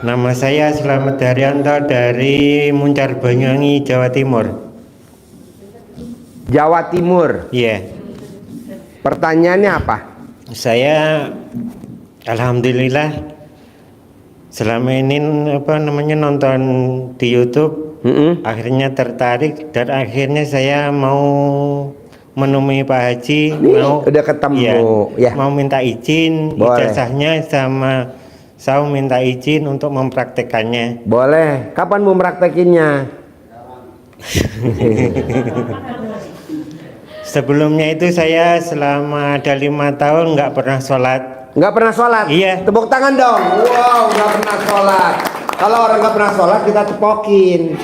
Nama saya Slamet Daryanto dari Muncar Banyuwangi, Jawa Timur. Jawa Timur. Iya. Pertanyaannya apa? Saya alhamdulillah selama ini nonton di YouTube, akhirnya tertarik dan akhirnya saya mau menemui Pak Haji, Udah ketemu, ya. mau minta izin ijazahnya sama saya minta izin untuk mempraktekannya. Boleh. Kapan mau mempraktekinnya? Sebelumnya itu saya selama ada 5 tahun nggak pernah sholat. Nggak pernah sholat? Iya. Tepuk tangan dong. Wow, nggak pernah sholat. Kalau orang nggak pernah sholat kita tepokin.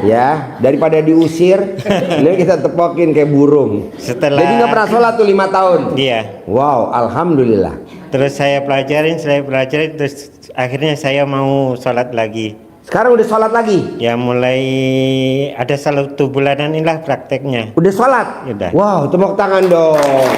Ya, daripada diusir, ini kita tepokin kayak burung. Jadi nggak pernah sholat tuh 5 tahun? Iya. Wow, alhamdulillah. Terus saya pelajarin, terus akhirnya saya mau sholat lagi. Sekarang udah sholat lagi? Ya mulai ada 1 bulanan inilah prakteknya. Udah sholat? Udah. Wow, tepuk tangan dong.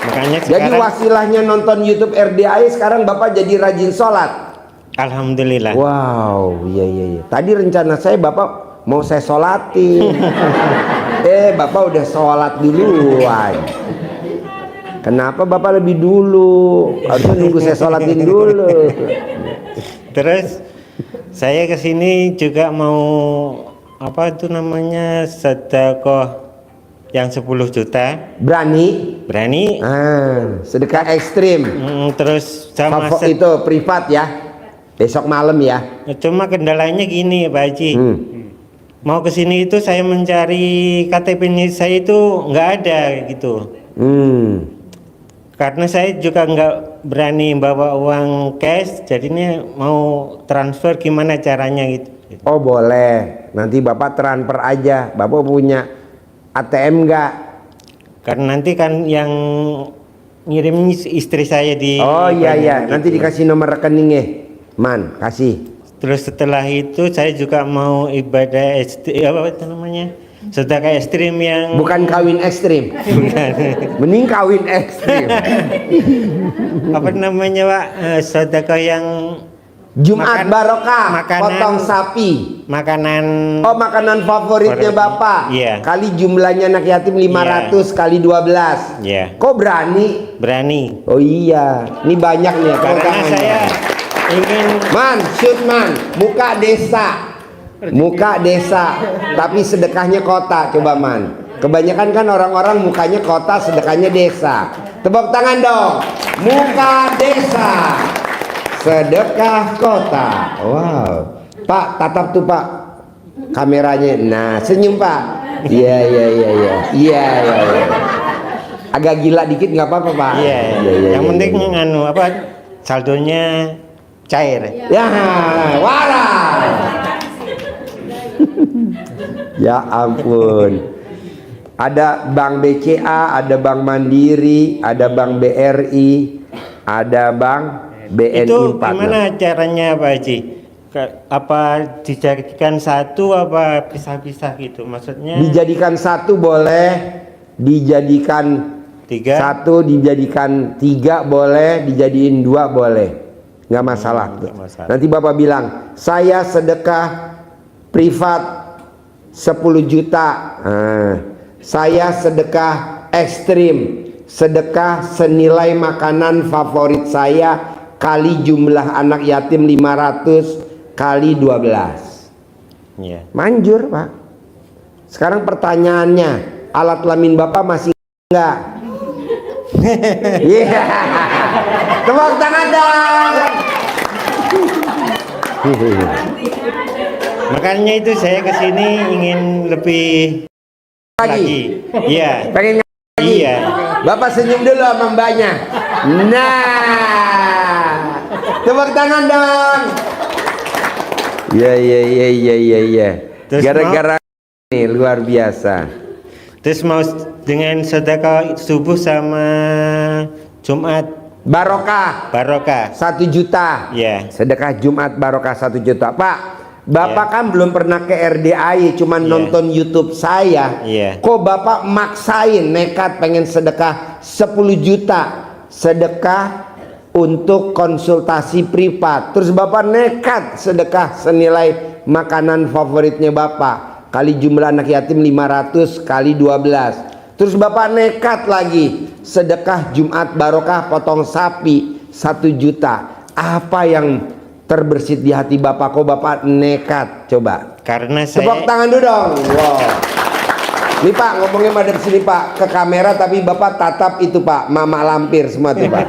Makanya Jadi wasilahnya nonton YouTube RDI, sekarang Bapak jadi rajin sholat. Alhamdulillah. Wow, iya. Tadi rencana saya Bapak mau saya sholatin. Bapak udah sholat duluan. Kenapa Bapak lebih dulu? Harusnya nunggu saya sholatin dulu. Terus saya kesini juga mau sedekah yang 10 juta. Berani? Berani. Sedekah ekstrim. Terus sama itu privat ya. Besok malam ya. Cuma kendalanya gini Pak Haji. Mau kesini itu saya mencari KTP saya itu nggak ada gitu. Karena saya juga nggak berani bawa uang cash, jadinya mau transfer gimana caranya gitu. Oh boleh, nanti Bapak transfer aja. Bapak punya ATM nggak? Karena nanti kan yang ngirim istri saya di. Oh iya, nanti dikasih nomor rekeningnya, Man, kasih. Terus setelah itu saya juga mau ibadah sedekah ekstrim yang bukan kawin ekstrim. Mending kawin ekstrim. Pak? Sedekah yang Jumat barokah, potong sapi. Makanan. Oh, makanan favoritnya Bapak. Iya. Kali jumlahnya anak yatim 500 kali 12. Iya. Kok berani? Berani. Oh iya, ini banyak nih. Karena saya ingin buka desa. Muka desa, tapi sedekahnya kota. Coba Man, kebanyakan kan orang-orang mukanya kota, sedekahnya desa. Tepuk tangan dong. Muka desa, sedekah kota. Wow. Pak, tatap tuh Pak kameranya. Nah, senyum Pak. Iya. Agak gila dikit nggak apa-apa Pak. Iya. Yang penting saldonya cair. Ya, waras. Ya ampun. Ada Bank BCA, ada Bank Mandiri, ada Bank BRI, ada Bank BNI. Itu gimana caranya Pak Haji? Apa dijadikan satu apa pisah-pisah gitu? Maksudnya dijadikan satu boleh, dijadikan 3. Satu, dijadikan 3 boleh, dijadiin 2 boleh. Nggak masalah. Nanti Bapak bilang, saya sedekah privat 10 juta. Saya sedekah ekstrim, sedekah senilai makanan favorit saya kali jumlah anak yatim 500 kali 12. Manjur Pak. Sekarang pertanyaannya, alat kelamin Bapak masih enggak? Iya. Tepuk tangan dong. Makanya itu saya kesini ingin lebih lagi. Iya. Pengen lagi. Iya. Bapak senyum dulu sama mbaknya. Nah, tepuk tangan dong. Iya. Gara-gara ini luar biasa. Terus mau dengan sedekah subuh sama Jumat barokah 1 juta. Iya. Sedekah Jumat barokah 1 juta. Pak, Bapak kan belum pernah ke RDI, cuman nonton YouTube saya. Kok Bapak maksain nekat pengen sedekah 10 juta? Sedekah untuk konsultasi privat. Terus Bapak nekat sedekah senilai makanan favoritnya Bapak, kali jumlah anak yatim 500 kali 12. Terus Bapak nekat lagi sedekah Jumat barokah potong sapi 1 juta. Apa yang terbersit di hati Bapak kok Bapak nekat? Coba. Karena Tepuk saya tangan dulu dong. Wow. Nih Pak, ngomongnya madep sini Pak, ke kamera tapi Bapak tatap itu Pak, mama lampir semua tuh Pak.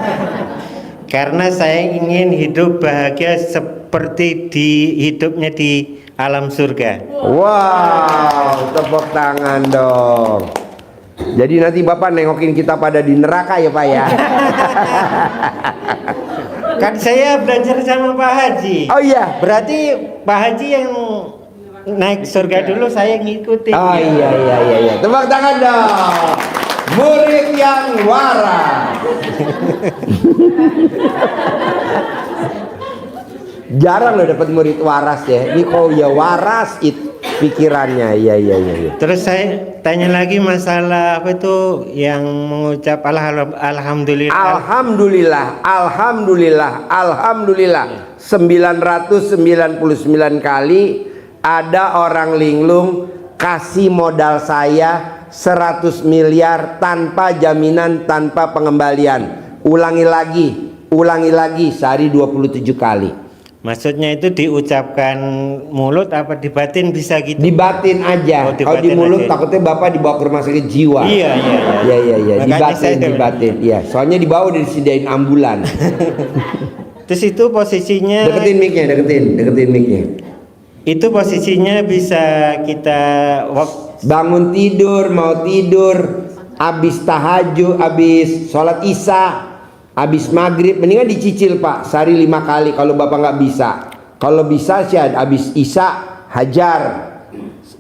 karena saya ingin hidup bahagia seperti hidupnya di alam surga. Wow, tepuk tangan dong. Jadi nanti Bapak nengokin kita pada di neraka ya Pak ya. Kan saya belajar sama Pak Haji. Oh iya. Berarti Pak Haji yang naik surga dulu, saya ngikutin. Oh iya. Tepuk tangan dong. Murid yang waras. Jarang loh dapat murid waras ya. Ini kok ya waras itu pikirannya. Iya. Terus saya tanya lagi masalah apa itu yang mengucap alhamdulillah. Alhamdulillah 999 kali ada orang linglung kasih modal saya 100 miliar tanpa jaminan, tanpa pengembalian. Ulangi lagi sehari 27 kali. Maksudnya itu diucapkan mulut apa di batin bisa gitu? Di batin aja. Oh, di kalau di batin mulut aja. takutnya Bapak dibawa ke rumah sakit jiwa. Iya. Di Makanya batin. Iya, soalnya dibawa udah disediain ambulan. Terus itu posisinya Deketin mic-nya. itu posisinya bisa kita Bangun tidur, mau tidur, habis tahajud, habis sholat isya, habis maghrib, mendingan dicicil Pak, sehari 5 kali kalau Bapak nggak bisa. Kalau bisa sih habis isya hajar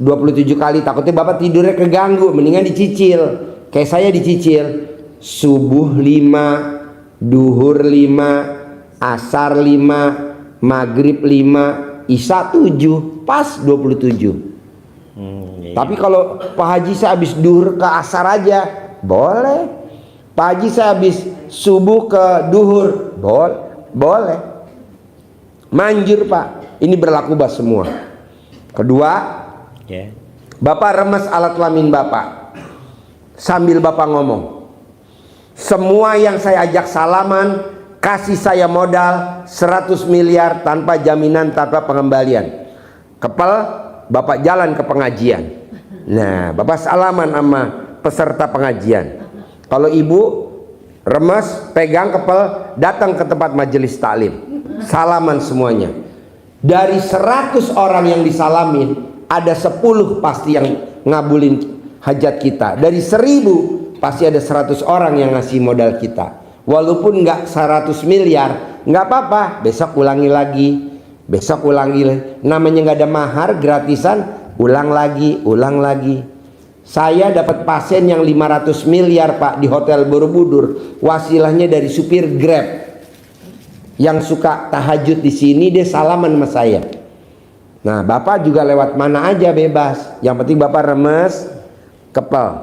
27 kali, takutnya Bapak tidurnya keganggu, mendingan dicicil. Kayak saya dicicil subuh 5, duhur 5, asar 5, maghrib 5, isya 7, pas 27. Tapi kalau Pak Haji saya habis duhur ke asar aja boleh. Pak Haji saya habis subuh ke duhur boleh. Manjur Pak. Ini berlaku buat semua. Kedua, Bapak remes alat kelamin Bapak sambil Bapak ngomong, semua yang saya ajak salaman kasih saya modal 100 miliar tanpa jaminan, tanpa pengembalian. Kepel Bapak jalan ke pengajian. Nah, Bapak salaman sama peserta pengajian. Kalau ibu remes, pegang kepel, datang ke tempat majelis taklim, salaman semuanya. Dari 100 orang yang disalamin, ada 10 pasti yang ngabulin hajat kita. Dari 1000 pasti ada 100 orang yang ngasih modal kita. Walaupun nggak 100 miliar, nggak apa-apa, besok ulangi lagi. Namanya nggak ada mahar, gratisan, ulang lagi. Saya dapat pasien yang 500 miliar Pak di Hotel Borobudur, wasilahnya dari supir Grab yang suka tahajud di sini, dia salaman sama saya. Nah, Bapak juga lewat mana aja bebas, yang penting Bapak remes kepel.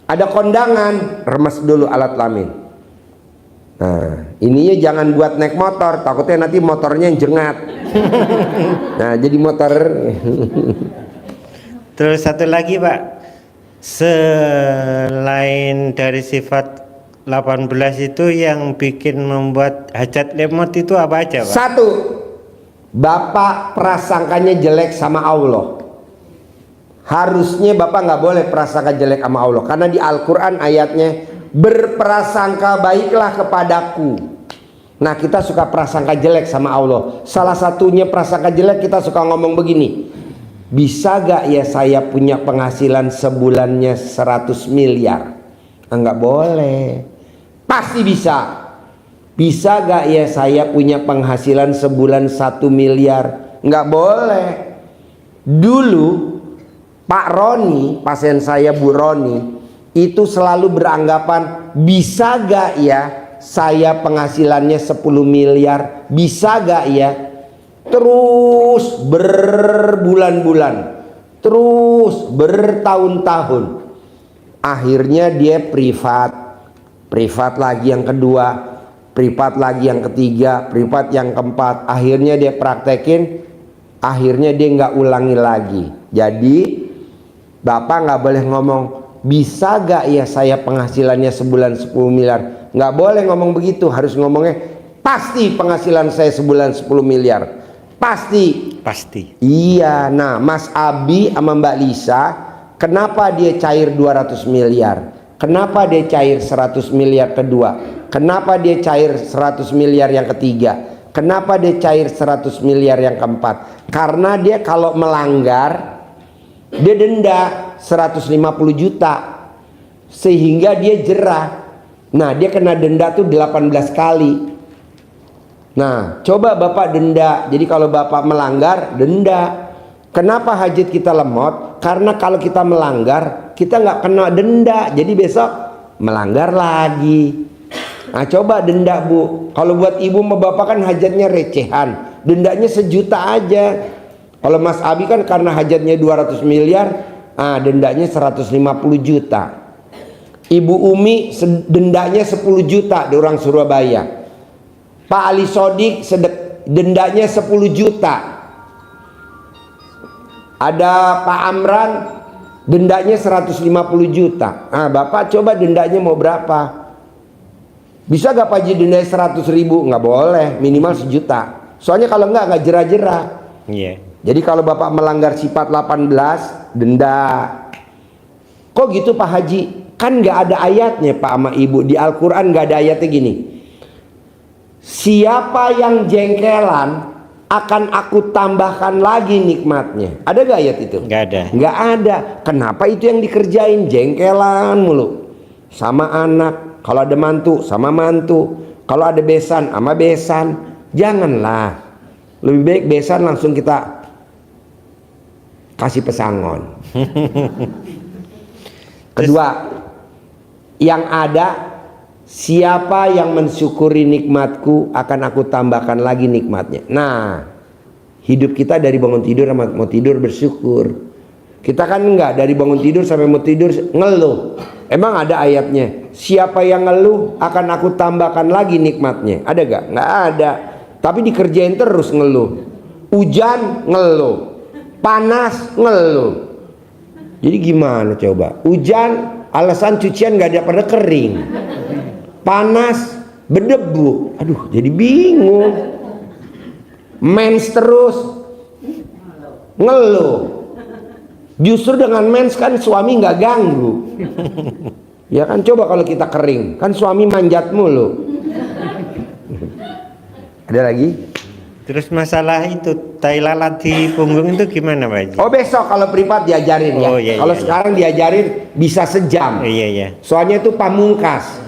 Ada kondangan, remes dulu alat kelamin. Nah, ininya jangan buat naik motor, takutnya nanti motornya yang jengat. Nah, jadi motor. Terus satu lagi Pak, selain dari sifat 18 itu yang bikin membuat hajat lemot itu apa aja Pak? 1, Bapak prasangkanya jelek sama Allah. Harusnya Bapak nggak boleh prasangka jelek sama Allah, karena di Al-Quran ayatnya berprasangka baiklah kepadaku. Nah, kita suka prasangka jelek sama Allah. Salah satunya prasangka jelek, kita suka ngomong begini, bisa gak ya saya punya penghasilan sebulannya 100 miliar? Nggak boleh. Pasti bisa. Bisa gak ya saya punya penghasilan sebulan 1 miliar? Nggak boleh. Dulu Pak Roni, pasien saya Bu Roni, itu selalu beranggapan, bisa gak ya saya penghasilannya 10 miliar? Bisa gak ya? Terus berbulan-bulan, terus bertahun-tahun. Akhirnya dia privat lagi yang kedua, privat lagi yang ketiga, privat yang keempat. Akhirnya dia praktekin, akhirnya dia nggak ulangi lagi. Jadi bapak nggak boleh ngomong, bisa gak ya saya penghasilannya sebulan 10 miliar. Nggak boleh ngomong begitu, harus ngomongnya pasti penghasilan saya sebulan 10 miliar. Pasti. Iya. Nah, Mas Abi sama Mbak Lisa, kenapa dia cair 200 miliar? Kenapa dia cair 100 miliar kedua? Kenapa dia cair 100 miliar yang ketiga? Kenapa dia cair 100 miliar yang keempat? Karena dia kalau melanggar, dia denda 150 juta. Sehingga dia jerah. Nah, dia kena denda tuh 18 kali. Nah, coba bapak denda. Jadi kalau bapak melanggar, denda. Kenapa hajat kita lemot? Karena kalau kita melanggar, kita nggak kena denda. Jadi besok melanggar lagi. Nah, coba denda bu. Kalau buat ibu sama bapak kan hajatnya recehan, dendanya 1 juta aja. Kalau Mas Abi kan karena hajatnya 200 miliar, dendanya 150 juta. Ibu Umi dendanya 10 juta di orang Surabaya. Pak Ali Sodik dendanya 10 juta. Ada Pak Amran dendanya 150 juta. Bapak coba dendanya mau berapa? Bisa gak Pak Haji dendanya 100 ribu? Nggak boleh, minimal 1 juta. Soalnya kalau nggak jerah-jerah. Iya. Jadi kalau bapak melanggar sifat 18, denda. Kok gitu Pak Haji? Kan nggak ada ayatnya Pak sama Ibu. Di Al-Quran nggak ada ayatnya gini. Siapa yang jengkelan akan aku tambahkan lagi nikmatnya. Ada gak ayat itu? Nggak ada. Nggak ada. Kenapa itu yang dikerjain? Jengkelan mulu. Sama anak. Kalau ada mantu, sama mantu. Kalau ada besan, sama besan. Janganlah. Lebih baik besan langsung kita kasih pesangon. Kedua, yang ada, siapa yang mensyukuri nikmatku akan aku tambahkan lagi nikmatnya. Nah, hidup kita dari bangun tidur sama mau tidur bersyukur. Kita kan enggak, dari bangun tidur sampai mau tidur ngeluh. Emang ada ayatnya, siapa yang ngeluh akan aku tambahkan lagi nikmatnya. Ada gak? Nggak ada. Tapi dikerjain terus ngeluh. Hujan ngeluh, panas ngeluh. Jadi gimana coba? Hujan alasan cucian nggak ada pada kering, panas berdebu. Aduh, jadi bingung. Mens terus ngeluh. Justru dengan mens kan suami nggak ganggu. Ya kan, coba kalau kita kering, kan suami manjat mulu. Ada lagi? Terus masalah itu tai lalat di punggung itu gimana Pak Haji? Oh, besok kalau privat diajarin ya. Oh, iya, Kalau iya, sekarang diajarin bisa sejam. Iya. Soalnya itu pamungkas.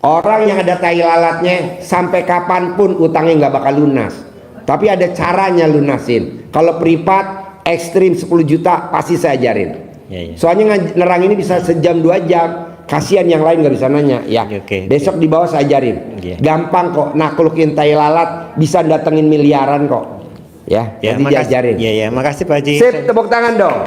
Orang yang ada tai lalatnya sampai kapanpun utangnya nggak bakal lunas. Tapi ada caranya lunasin. Kalau privat ekstrim 10 juta pasti saya ajarin. Iya. Soalnya nerang ini bisa sejam 2 jam. Kasihan yang lain nggak bisa nanya ya. Oke. Besok di bawah saya ajarin. Iya. Gampang kok naklukin tai lalat, bisa datengin miliaran kok. Ya, Ya, nanti diajarin. Iya, makasih Pak Haji. Sip, tepuk tangan dong.